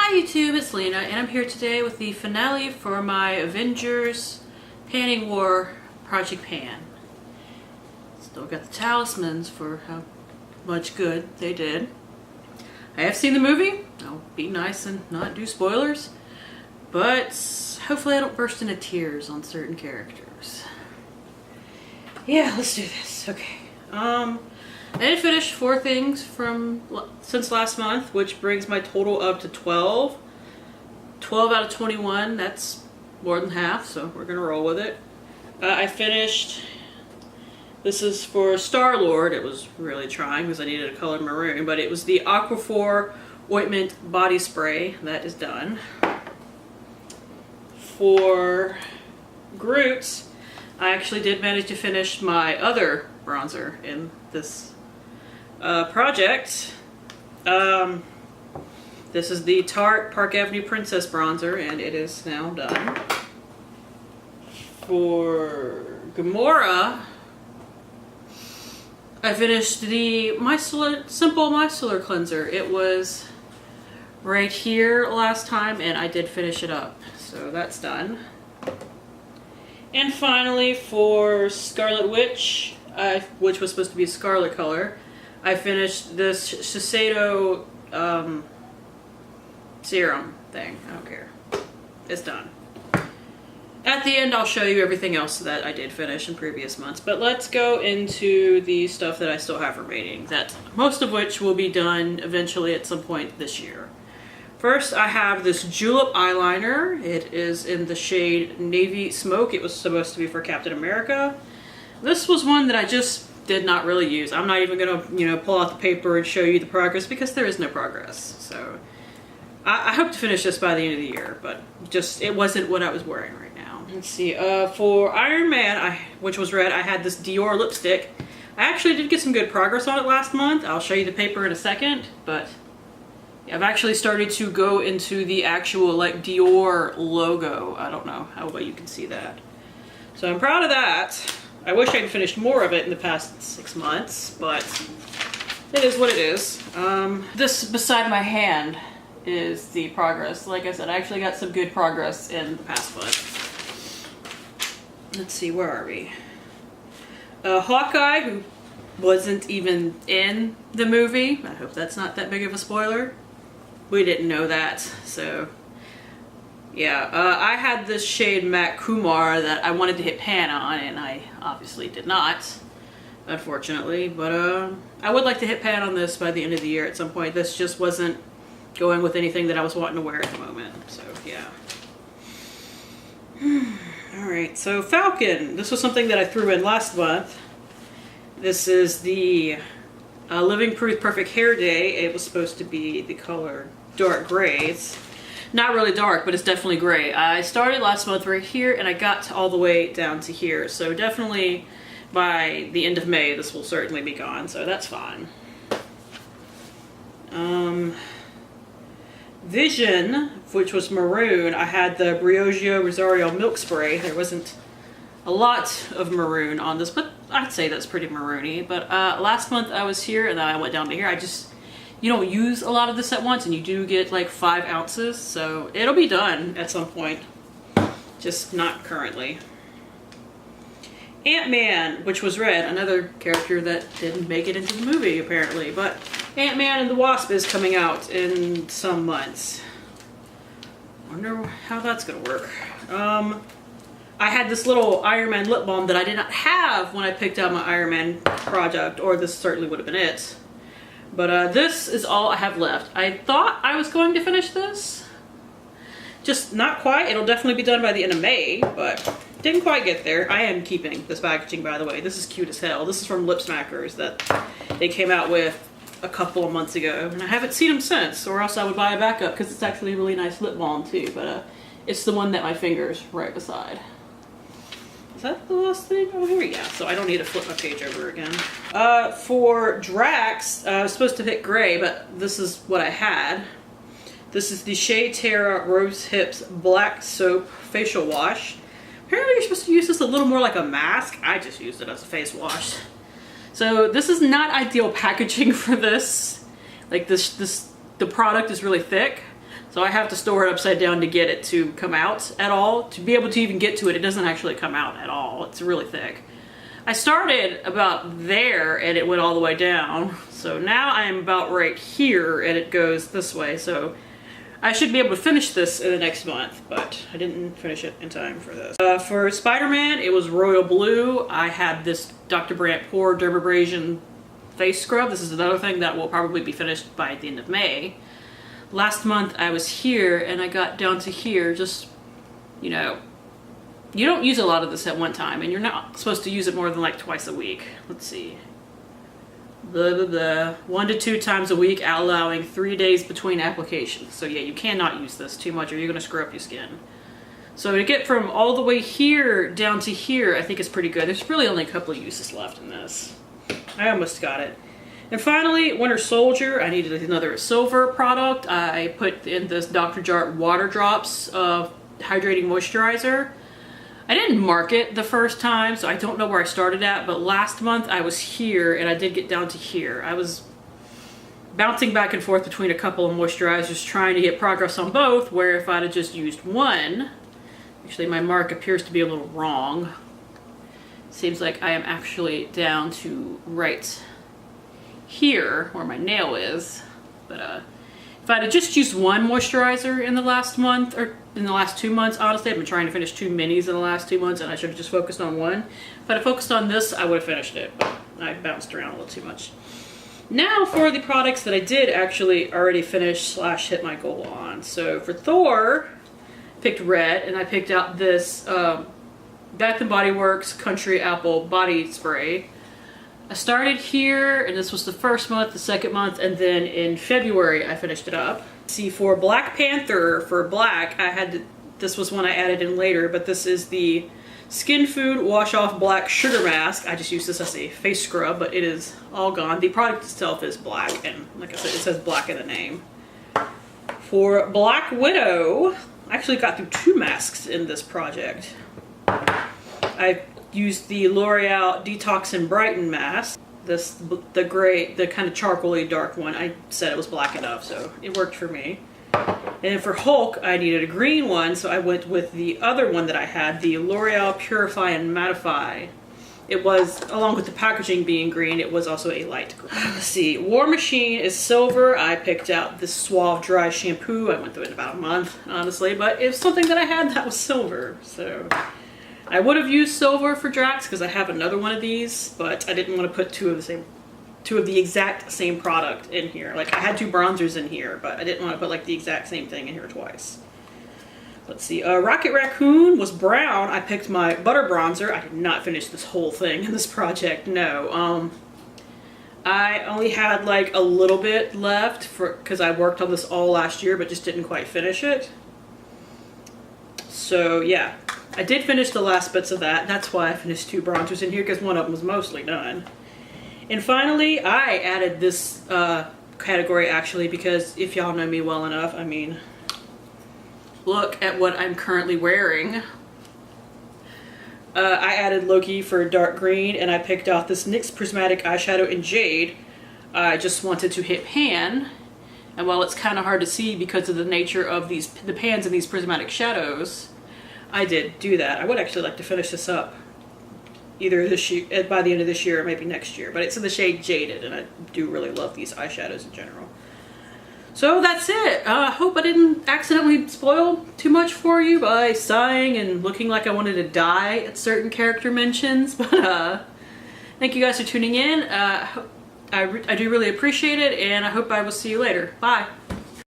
Hi YouTube, it's Lena, and I'm here today with the finale for my Avengers Panning War Project Pan. Still got the talismans for how much good they did. I have seen the movie. I'll be nice and not do spoilers, but hopefully I don't burst into tears on certain characters. Yeah, let's do this. Okay. I did finish 4 things since last month, which brings my total up to 12. 12 out of 21, that's more than half, so we're gonna roll with it. I finished, this is for Star-Lord. It was really trying because I needed a color maroon, but it was the Aquaphor Ointment Body Spray. That is done. For Groot, I actually did manage to finish my other bronzer in this project. This is the Tarte Park Avenue Princess Bronzer, and it is now done. For Gamora, I finished the Simple Micellar Cleanser. It was right here last time, and I did finish it up, so that's done. And finally, for Scarlet Witch, which was supposed to be a scarlet color, I finished this Shiseido serum thing. I don't care. It's done. At the end, I'll show you everything else that I did finish in previous months. But let's go into the stuff that I still have remaining, that most of which will be done eventually at some point this year. First, I have this Julep eyeliner. It is in the shade Navy Smoke. It was supposed to be for Captain America. This was one that I just did not really use. I'm not even gonna, pull out the paper and show you the progress because there is no progress. So I hope to finish this by the end of the year, but just it wasn't what I was wearing right now. Let's see. For Iron Man, which was red, I had this Dior lipstick. I actually did get some good progress on it last month. I'll show you the paper in a second, but I've actually started to go into the actual Dior logo. I don't know how well you can see that. So I'm proud of that. I wish I'd finished more of it in the past 6 months, but it is what it is. This beside my hand is the progress. Like I said, I actually got some good progress in the past month. Let's see, where are we? Hawkeye, who wasn't even in the movie. I hope that's not that big of a spoiler. We didn't know that, so yeah. I had this shade Matte Kumar that I wanted to hit pan on, and I obviously did not, unfortunately, but I would like to hit pan on this by the end of the year at some point. This just wasn't going with anything that I was wanting to wear at the moment, so yeah. Alright, so Falcon. This was something that I threw in last month. This is the Living Proof Perfect Hair Day. It was supposed to be the color dark gray. It's not really dark, but it's definitely gray. I started last month right here, and I got all the way down to here. So definitely by the end of May, this will certainly be gone, so that's fine. Vision, which was maroon, I had the Briogeo Rosario Milk Spray. There wasn't a lot of maroon on this, but I'd say that's pretty maroony. But last month I was here, and then I went down to here. You don't use a lot of this at once, and you do get 5 ounces, so it'll be done at some point, just not currently. Ant-Man, which was red, another character that didn't make it into the movie apparently, but Ant-Man and the Wasp is coming out in some months. Wonder how that's gonna work. I had this little Iron Man lip balm that I did not have when I picked out my Iron Man project, or this certainly would have been it. But this is all I have left. I thought I was going to finish this. Just not quite. It'll definitely be done by the end of May, but didn't quite get there. I am keeping this packaging, by the way. This is cute as hell. This is from Lip Smackers that they came out with a couple of months ago, and I haven't seen them since, or else I would buy a backup because it's actually a really nice lip balm too, but it's the one that my finger's right beside. Is that the last thing? Oh, here we go. So I don't need to flip my page over again. For Drax, I was supposed to pick gray, but this is what I had. This is the Shea Terra Rose Hips Black Soap Facial Wash. Apparently you're supposed to use this a little more like a mask. I just used it as a face wash. So this is not ideal packaging for this. This the product is really thick. So I have to store it upside down to get it to come out at all. To be able to even get to it, it doesn't actually come out at all. It's really thick. I started about there and it went all the way down. So now I'm about right here and it goes this way. So I should be able to finish this in the next month, but I didn't finish it in time for this. For Spider-Man, it was royal blue. I had this Dr. Brandt Pore Dermabrasion face scrub. This is another thing that will probably be finished by the end of May. Last month I was here and I got down to here, just, you know, you don't use a lot of this at one time and you're not supposed to use it more than like twice a week. Let's see. Blah, blah, blah. 1 to 2 times a week, allowing 3 days between applications. So yeah, you cannot use this too much or you're going to screw up your skin. So to get from all the way here down to here, I think it's pretty good. There's really only a couple of uses left in this. I almost got it. And finally, Winter Soldier. I needed another silver product. I put in this Dr. Jart Water Drops Hydrating Moisturizer. I didn't mark it the first time, so I don't know where I started at, but last month I was here and I did get down to here. I was bouncing back and forth between a couple of moisturizers trying to get progress on both, where if I'd have just used one, actually my mark appears to be a little wrong. Seems like I am actually down to right here where my nail is, but if I'd have just used one moisturizer in the last month, or in the last 2 months, honestly, I've been trying to finish 2 minis in the last 2 months and I should have just focused on one. If I'd have focused on this, I would have finished it, but I bounced around a little too much. Now for the products that I did actually already finish / hit my goal on. So for Thor, I picked Red, and I picked out this Bath & Body Works Country Apple Body Spray. I started here, and this was the first month, the second month, and then in February I finished it up. See, for Black Panther, for black, I had to, this was one I added in later, but this is the Skin Food Wash Off Black Sugar Mask. I just used this as a face scrub, but it is all gone. The product itself is black, and like I said, it says black in the name. For Black Widow, I actually got through 2 masks in this project. I used the L'Oreal Detox and Brighten mask. The gray, the kind of charcoaly dark one. I said it was black enough, so it worked for me. And then for Hulk, I needed a green one, so I went with the other one that I had, the L'Oreal Purify and Mattify. It was, along with the packaging being green, it was also a light green. Let's see, War Machine is silver. I picked out this Suave Dry Shampoo. I went through it in about a month, honestly, but it was something that I had that was silver, so I would have used silver for Drax because I have another one of these, but I didn't want to put two of the exact same product in here. Like, I had 2 bronzers in here, but I didn't want to put like the exact same thing in here twice. Let's see, Rocket Racoon was brown. I picked my butter bronzer. I did not finish this whole thing in this project, no. I only had like a little bit left because I worked on this all last year, but just didn't quite finish it. So yeah, I did finish the last bits of that. That's why I finished 2 bronzers in here, because one of them was mostly done. And finally, I added this category actually because if y'all know me well enough, I mean, look at what I'm currently wearing. I added Loki for dark green, and I picked out this NYX Prismatic Eyeshadow in Jade. I just wanted to hit pan, and while it's kind of hard to see because of the nature of the pans in these prismatic shadows, I did do that. I would actually like to finish this up either this year, by the end of this year, or maybe next year, but it's in the shade Jaded, and I do really love these eyeshadows in general. So that's it. I hope I didn't accidentally spoil too much for you by sighing and looking like I wanted to die at certain character mentions, but thank you guys for tuning in. I do really appreciate it, and I hope I will see you later. Bye.